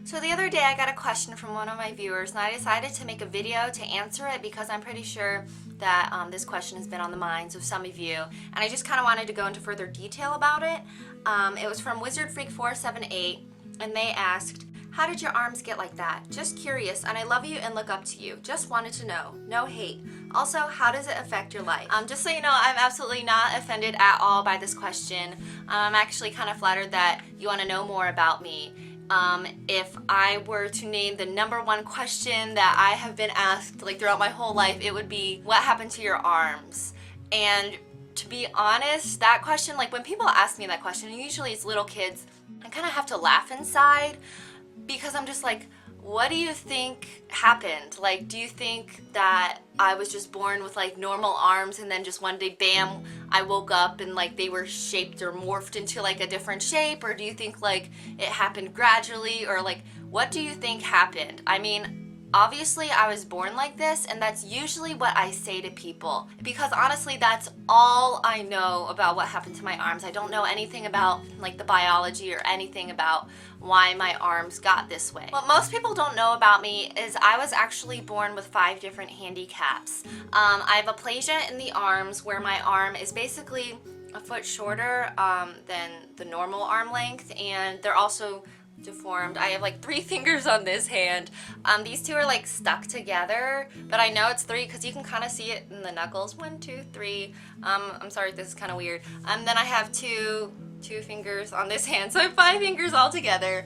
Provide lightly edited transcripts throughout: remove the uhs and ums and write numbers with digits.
So the other day I got a question from one of my viewers and I decided to make a video to answer it because I'm pretty sure that this question has been on the minds of some of you, and I just kind of wanted to go into further detail about it. It was from WizardFreak478 and they asked, how did your arms get like that? Just curious, and I love you and look up to you. Just wanted to know. No hate. Also, how does it affect your life? Just so you know, I'm absolutely not offended at all by this question. I'm actually kind of flattered that you want to know more about me. If I were to name the number one question that I have been asked like throughout my whole life, it would be, what happened to your arms? And to be honest, that question, like when people ask me that question, usually it's little kids, I kind of have to laugh inside because I'm just like, what do you think happened? Like, do you think that I was just born with like normal arms and then just one day, bam, I woke up and like they were shaped or morphed into like a different shape? Or do you think like it happened gradually? Or like, what do you think happened? I mean, obviously I was born like this, and that's usually what I say to people because honestly that's all I know about what happened to my arms. I don't know anything about like the biology or anything about why my arms got this way. What most people don't know about me is I was actually born with 5 different handicaps. I have aplasia in the arms where my arm is basically a foot shorter than the normal arm length, and they're also deformed. I have like 3 fingers on this hand. These 2 are like stuck together, but I know it's 3 because you can kind of see it in the knuckles. 1, 2, 3. I'm sorry, this is kind of weird. Then I have two fingers on this hand, so I have 5 fingers altogether.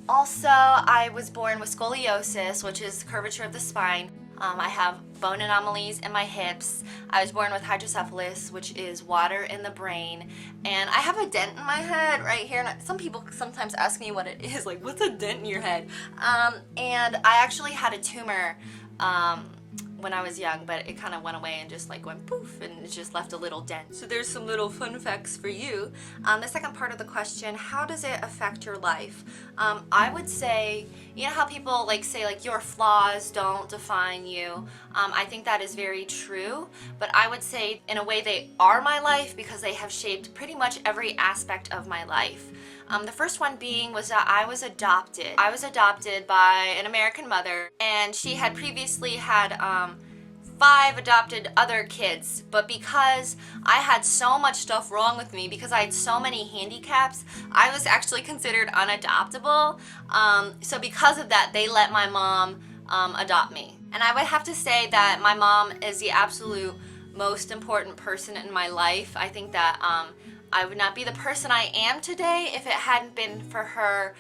Also, I was born with scoliosis, which is curvature of the spine. I have bone anomalies in my hips. I was born with hydrocephalus, which is water in the brain. And I have a dent in my head right here. And some people sometimes ask me what it is, like, what's a dent in your head? And I actually had a tumor when I was young, but it kind of went away and just like went poof, and it just left a little dent. So there's some little fun facts for you. The second part of the question, how does it affect your life? I would say, you know how people like say like your flaws don't define you? I think that is very true, but I would say in a way they are my life because they have shaped pretty much every aspect of my life. The first one being was that I was adopted. I was adopted by an American mother, and she had previously had 5 adopted other kids, but because I had so much stuff wrong with me, because I had so many handicaps, I was actually considered unadoptable. So because of that, they let my mom adopt me. And I would have to say that my mom is the absolute most important person in my life. I think that I would not be the person I am today if it hadn't been for her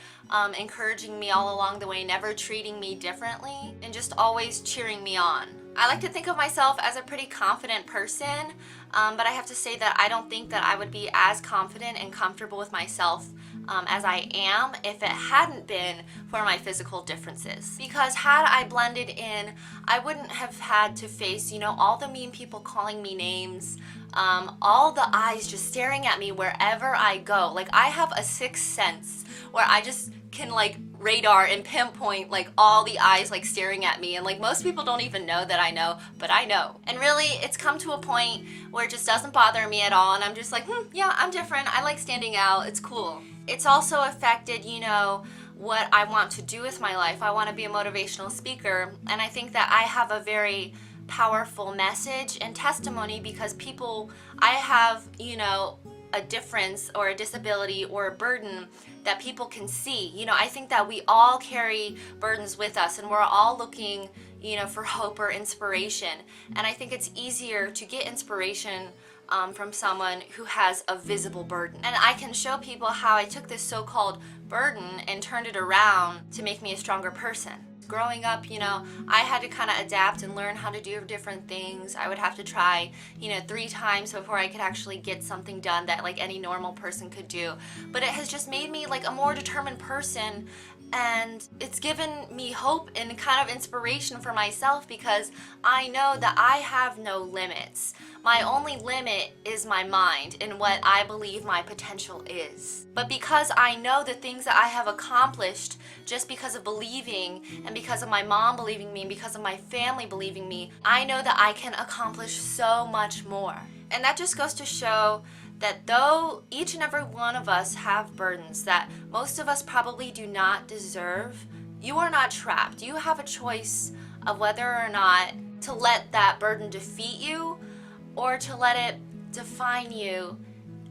encouraging me all along the way, never treating me differently, and just always cheering me on. I like to think of myself as a pretty confident person, but I have to say that I don't think that I would be as confident and comfortable with myself as I am if it hadn't been for my physical differences. Because had I blended in, I wouldn't have had to face, you know, all the mean people calling me names, all the eyes just staring at me wherever I go. Like, I have a 6th sense where I just can like radar and pinpoint like all the eyes like staring at me, and like most people don't even know that I know, but I know. And really it's come to a point where it just doesn't bother me at all, and I'm just like, yeah, I'm different. I like standing out. It's cool. It's also affected, you know, what I want to do with my life. I want to be a motivational speaker, and I think that I have a very powerful message and testimony because I have, you know, a difference or a disability or a burden that people can see. You know, I think that we all carry burdens with us, and we're all looking, you know, for hope or inspiration. And I think it's easier to get inspiration from someone who has a visible burden. And I can show people how I took this so-called burden and turned it around to make me a stronger person. Growing up, you know, I had to kind of adapt and learn how to do different things. I would have to try, you know, 3 times before I could actually get something done that like any normal person could do. But it has just made me like a more determined person, and it's given me hope and kind of inspiration for myself because I know that I have no limits. My only limit is my mind and what I believe my potential is. But because I know the things that I have accomplished just because of believing, and because of my mom believing me, and because of my family believing me, I know that I can accomplish so much more. And that just goes to show that though each and every one of us have burdens that most of us probably do not deserve, you are not trapped. You have a choice of whether or not to let that burden defeat you or to let it define you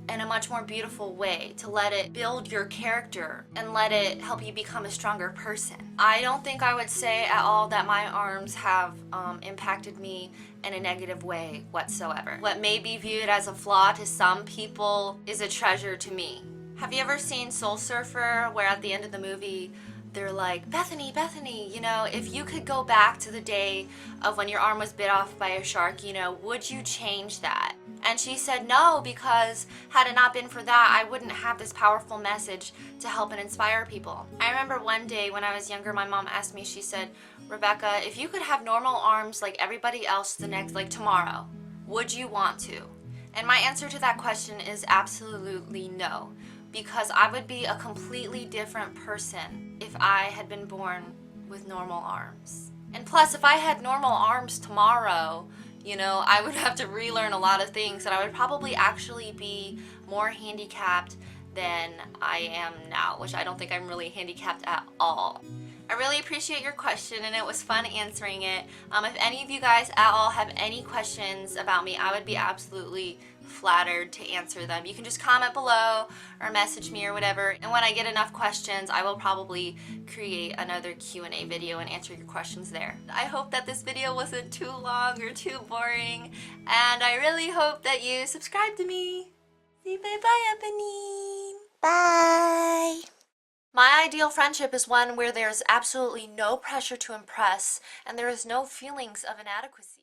in a much more beautiful way, to let it build your character and let it help you become a stronger person. I don't think I would say at all that my arms have impacted me in a negative way whatsoever. What may be viewed as a flaw to some people is a treasure to me. Have you ever seen Soul Surfer, where at the end of the movie they're like, Bethany, Bethany, you know, if you could go back to the day of when your arm was bit off by a shark, you know, would you change that? And she said no, because had it not been for that, I wouldn't have this powerful message to help and inspire people. I remember one day when I was younger, my mom asked me, she said, Rebekah, if you could have normal arms like everybody else like tomorrow, would you want to? And my answer to that question is absolutely no, because I would be a completely different person if I had been born with normal arms. And plus, if I had normal arms tomorrow, you know, I would have to relearn a lot of things, and I would probably actually be more handicapped than I am now, which I don't think I'm really handicapped at all. I really appreciate your question, and it was fun answering it. If any of you guys at all have any questions about me, I would be absolutely flattered to answer them. You can just comment below or message me or whatever, and when I get enough questions, I will probably create another Q&A video and answer your questions there. I hope that this video wasn't too long or too boring, and I really hope that you subscribe to me. Say bye-bye, Ebony. Bye! My ideal friendship is one where there's absolutely no pressure to impress and there is no feelings of inadequacy.